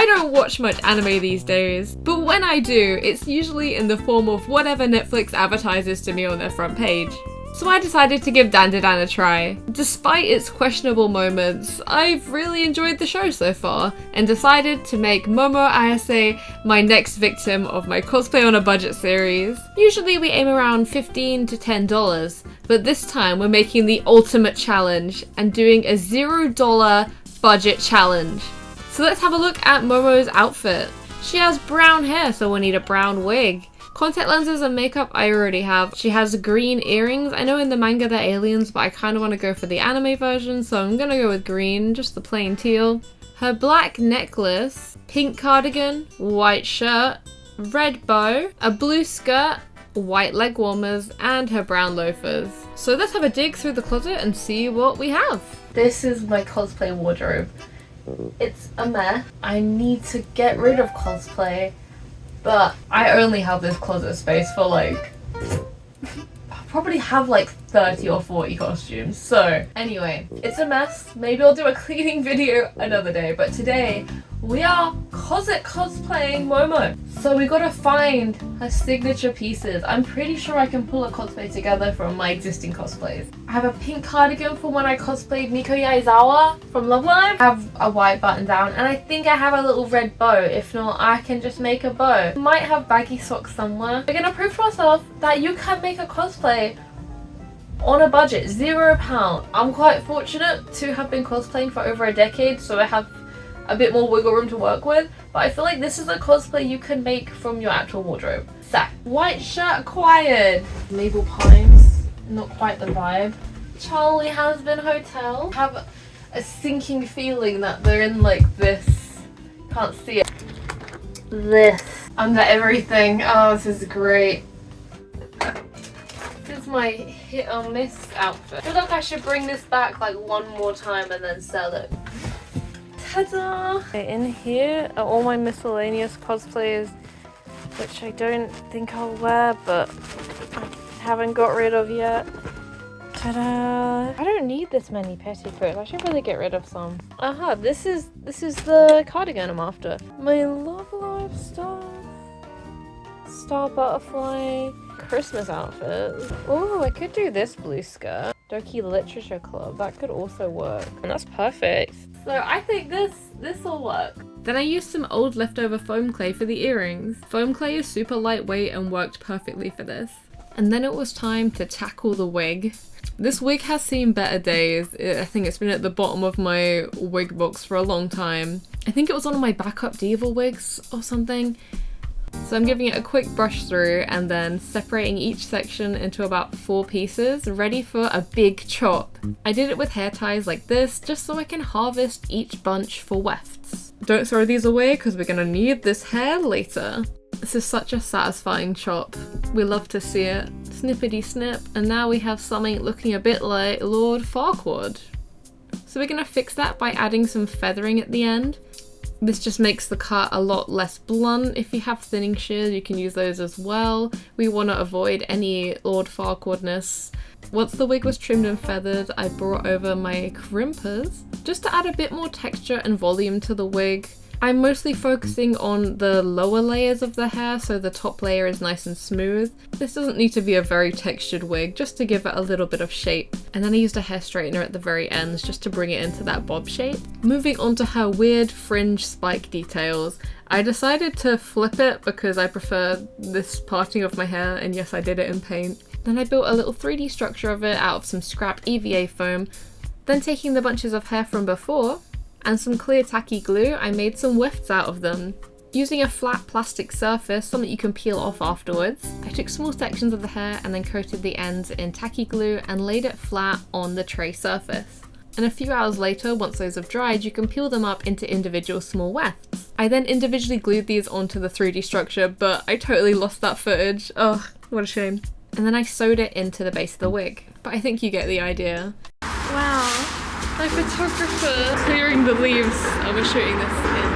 I don't watch much anime these days, but when I do, it's usually in the form of whatever Netflix advertises to me on their front page. So I decided to give Dandadan a try. Despite its questionable moments, I've really enjoyed the show so far, and decided to make Momo Ayase my next victim of my cosplay on a budget series. Usually we aim around $15 to $10, but this time we're making the ultimate challenge and doing a $0 budget challenge. So let's have a look at Momo's outfit. She has brown hair, so we'll need a brown wig. Contact lenses and makeup I already have. She has green earrings. I know in the manga they're aliens, but I kind of want to go for the anime version, so I'm gonna go with green, just the plain teal. Her black necklace, pink cardigan, white shirt, red bow, a blue skirt, white leg warmers, and her brown loafers. So let's have a dig through the closet and see what we have. This is my cosplay wardrobe. It's a mess. I need to get rid of cosplay. But I only have this closet space for like, I probably have like 30 or 40 costumes. So anyway, it's a mess. Maybe I'll do a cleaning video another day. But today we are cosplaying Momo. So we gotta find her signature pieces. I'm pretty sure I can pull a cosplay together from my existing cosplays. I have a pink cardigan from when I cosplayed Miko Yaezawa from Love Live. I have a white button down, and I think I have a little red bow. If not, I can just make a bow. Might have baggy socks somewhere. We're gonna prove to ourselves that you can make a cosplay on a budget, £0. I'm quite fortunate to have been cosplaying for over a decade, so I have a bit more wiggle room to work with, but I feel like this is a cosplay you can make from your actual wardrobe. So, white shirt acquired. Maple Pines, not quite the vibe. Charlie Has Been Hotel. I have a sinking feeling that they're in like this, can't see it, this under everything. Oh, this is great. This is my hit or miss outfit. I feel like I should bring this back like one more time and then sell it. Ta-da! In here are all my miscellaneous cosplays, which I don't think I'll wear, but I haven't got rid of yet. Ta-da! I don't need this many petticoats. I should really get rid of some. Aha! This is the cardigan I'm after. My Love Live stuff. Star Butterfly. Christmas outfit. Oh, I could do this blue skirt. Doki Literature Club. That could also work. And that's perfect. So I think this will work. Then I used some old leftover foam clay for the earrings. Foam clay is super lightweight and worked perfectly for this. And then it was time to tackle the wig. This wig has seen better days. I think it's been at the bottom of my wig box for a long time. I think it was one of my backup diva wigs or something. So I'm giving it a quick brush through and then separating each section into about 4 pieces, ready for a big chop. I did it with hair ties like this, just so I can harvest each bunch for wefts. Don't throw these away because we're gonna need this hair later. This is such a satisfying chop. We love to see it. Snippety snip, and now we have something looking a bit like Lord Farquaad. So we're gonna fix that by adding some feathering at the end. This just makes the cut a lot less blunt. If you have thinning shears, you can use those as well. We want to avoid any Lord Farquaadness. Once the wig was trimmed and feathered, I brought over my crimpers just to add a bit more texture and volume to the wig. I'm mostly focusing on the lower layers of the hair, so the top layer is nice and smooth. This doesn't need to be a very textured wig, just to give it a little bit of shape. And then I used a hair straightener at the very ends just to bring it into that bob shape. Moving on to her weird fringe spike details. I decided to flip it because I prefer this parting of my hair, and yes, I did it in paint. Then I built a little 3D structure of it out of some scrap EVA foam. Then taking the bunches of hair from before, and some clear tacky glue, I made some wefts out of them. Using a flat plastic surface, something you can peel off afterwards, I took small sections of the hair and then coated the ends in tacky glue and laid it flat on the tray surface. And a few hours later, once those have dried, you can peel them up into individual small wefts. I then individually glued these onto the 3D structure, but I totally lost that footage. Ugh, what a shame. And then I sewed it into the base of the wig. But I think you get the idea. Wow. My photographer clearing the leaves. We're shooting this in.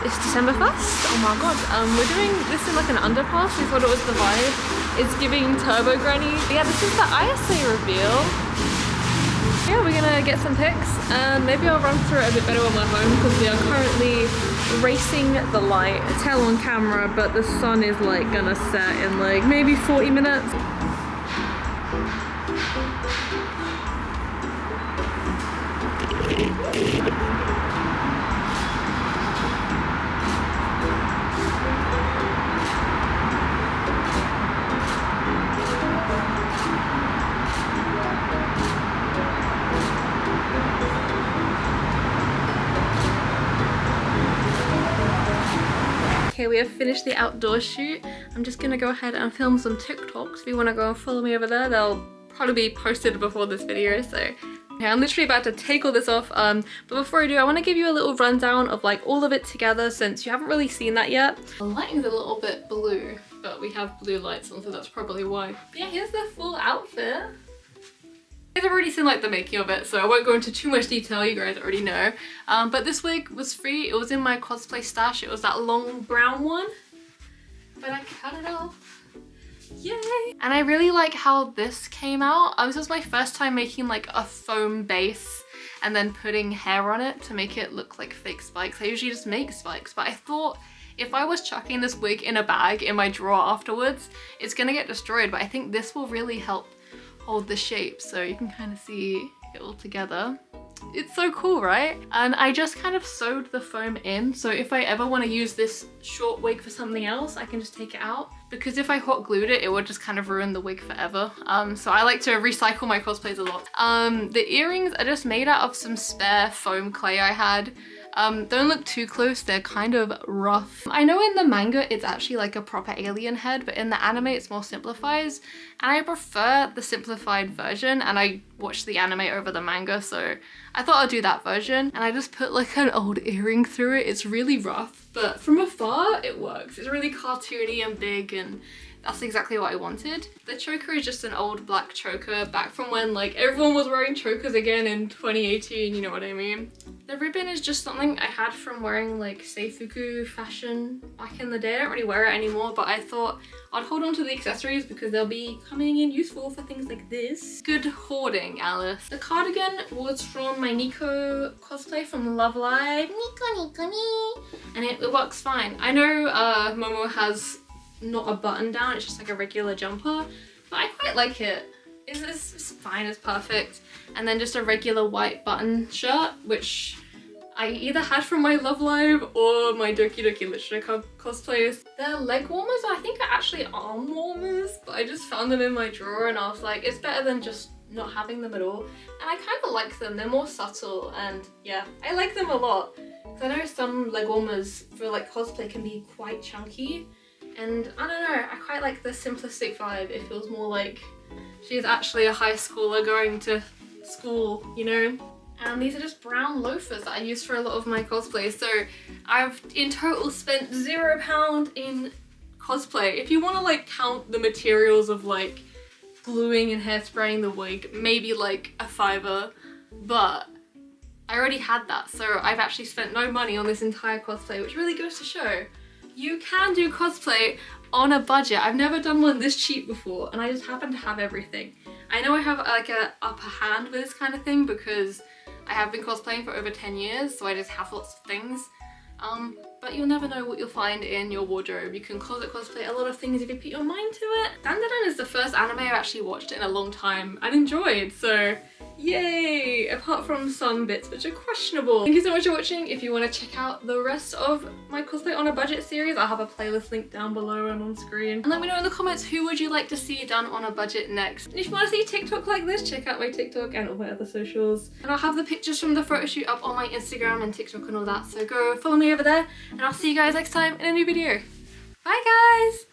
It's December 1st? Oh my god. We're doing this in like an underpass. We thought it was the vibe. It's giving Turbo Granny. Yeah, this is the Ayase reveal. Yeah, we're gonna get some pics and maybe I'll run through it a bit better when we're home because we are currently racing the light. Tell on camera, but the sun is like gonna set in like maybe 40 minutes. Okay, we have finished the outdoor shoot. I'm just gonna go ahead and film some TikToks. If you wanna go and follow me over there, they'll probably be posted before this video, so. Okay, I'm literally about to take all this off, but before I do, I wanna give you a little rundown of like all of it together since you haven't really seen that yet. The lighting's a little bit blue, but we have blue lights on, so that's probably why. But yeah, here's the full outfit. You guys have already seen like the making of it, so I won't go into too much detail, you guys already know. But this wig was free, it was in my cosplay stash, it was that long brown one. But I cut it off. Yay! And I really like how this came out. This was my first time making like a foam base and then putting hair on it to make it look like fake spikes. I usually just make spikes, but I thought if I was chucking this wig in a bag in my drawer afterwards, it's gonna get destroyed, but I think this will really help hold the shape so you can kind of see it all together. It's so cool, right? And I just kind of sewed the foam in, so if I ever want to use this short wig for something else, I can just take it out, because if I hot glued it, it would just kind of ruin the wig forever. So I like to recycle my cosplays a lot. The earrings are just made out of some spare foam clay I had. Don't look too close, they're kind of rough. I know in the manga it's actually like a proper alien head, but in the anime it's more simplified, and I prefer the simplified version, and I watched the anime over the manga, so I thought I'd do that version. And I just put like an old earring through it. It's really rough, but from afar it works. It's really cartoony and big, and that's exactly what I wanted. The choker is just an old black choker back from when like everyone was wearing chokers again in 2018, you know what I mean? The ribbon is just something I had from wearing like seifuku fashion back in the day. I don't really wear it anymore, but I thought I'd hold on to the accessories because they'll be coming in useful for things like this. Good hoarding, Alice. The cardigan was from my Nico cosplay from Love Live. Nico. And it works fine. I know Momo has not a button down, it's just like a regular jumper, but I quite like it. It's fine, it's perfect. And then just a regular white button shirt, which I either had from my Love Live or my Doki Doki Literature cosplays. The leg warmers I think are actually arm warmers, but I just found them in my drawer and I was like, it's better than just not having them at all. And I kind of like them, they're more subtle, and yeah, I like them a lot. Because I know some leg warmers for like cosplay can be quite chunky, and I don't know, I quite like the simplistic vibe. It feels more like she's actually a high schooler going to school, you know? And these are just brown loafers that I use for a lot of my cosplays. So I've in total spent £0 in cosplay. If you want to like count the materials of like gluing and hairspraying the wig, maybe like a £5, but I already had that. So I've actually spent no money on this entire cosplay, which really goes to show you can do cosplay on a budget. I've never done one this cheap before, and I just happen to have everything. I know I have like a upper hand with this kind of thing because I have been cosplaying for over 10 years, so I just have lots of things. But you'll never know what you'll find in your wardrobe. You can closet cosplay a lot of things if you put your mind to it. Dandadan is the first anime I've actually watched in a long time and enjoyed, so yay! Apart from some bits which are questionable. Thank you so much for watching. If you want to check out the rest of my Cosplay on a Budget series, I'll have a playlist link down below and on screen. And let me know in the comments who would you like to see done on a budget next. And if you want to see TikTok like this, check out my TikTok and all my other socials. And I'll have the pictures from the photo shoot up on my Instagram and TikTok and all that, so go follow me over there. And I'll see you guys next time in a new video. Bye guys!